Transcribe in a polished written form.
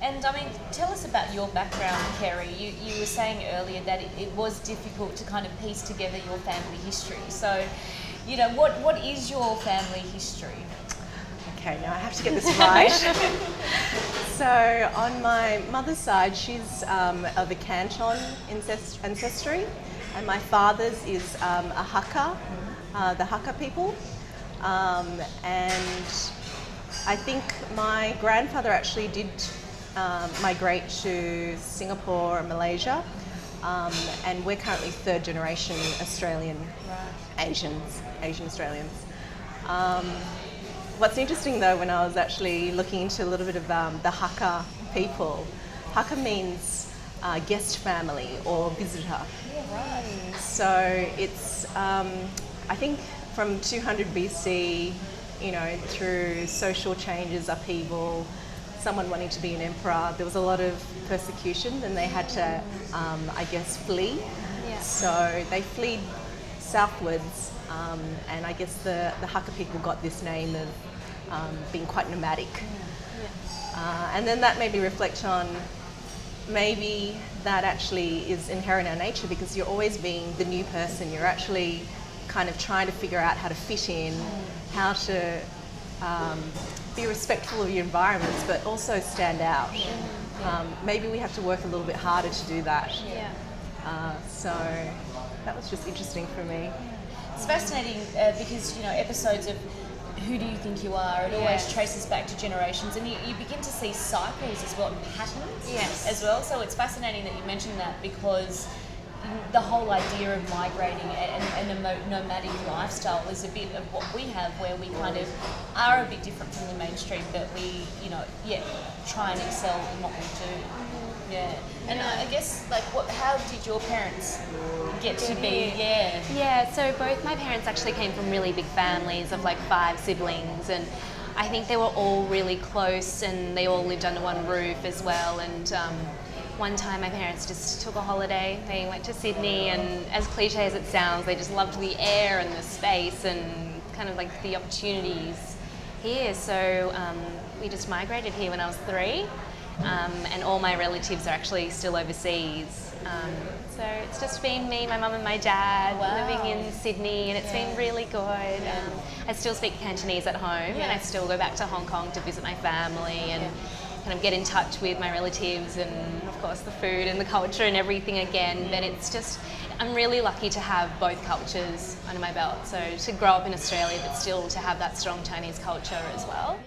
And I mean, tell us about your background, Carrie. You were saying earlier that it was difficult to kind of piece together your family history. So, you know, what is your family history? Okay, now I have to get this right. So on my mother's side, she's of a Canton ancestry, and my father's is a Hakka, the Hakka people. And I think my grandfather actually did migrate to Singapore and Malaysia, and we're currently third generation Australian Asian Australians. What's interesting though, when I was actually looking into a little bit of the Hakka people, Hakka means guest family or visitor. Yeah, right. So it's, I think from 200 BC, you know, through social changes, upheaval, someone wanting to be an emperor, there was a lot of persecution and they had to, I guess, flee. Yeah. So they fled southwards, and I guess the Hakka people got this name of being quite nomadic. And then that made me reflect on maybe that actually is inherent in our nature, because you're always being the new person. You're actually kind of trying to figure out how to fit in, how to be respectful of your environments, but also stand out. Maybe we have to work a little bit harder to do that. So that was just interesting for me. It's fascinating because, you know, episodes of Who Do You Think You Are, it always traces back to generations, and you begin to see cycles as well, and patterns as well. So it's fascinating that you mentioned that, because the whole idea of migrating and a nomadic lifestyle is a bit of what we have, where we kind of are a bit different from the mainstream, but we, you know, try and excel in what we do. Yeah. And I guess, like, how did your parents get to be? Yeah, so both my parents actually came from really big families of like 5 siblings, and I think they were all really close and they all lived under one roof as well. And one time my parents just took a holiday. They went to Sydney, and as cliche as it sounds, they just loved the air and the space and kind of like the opportunities here. So we just migrated here when I was 3. And all my relatives are actually still overseas. So it's just been me, my mum and my dad living in Sydney, and it's been really good. I still speak Cantonese at home, and I still go back to Hong Kong to visit my family and kind of get in touch with my relatives, and of course the food and the culture and everything again. But it's just, I'm really lucky to have both cultures under my belt. So to grow up in Australia but still to have that strong Chinese culture as well.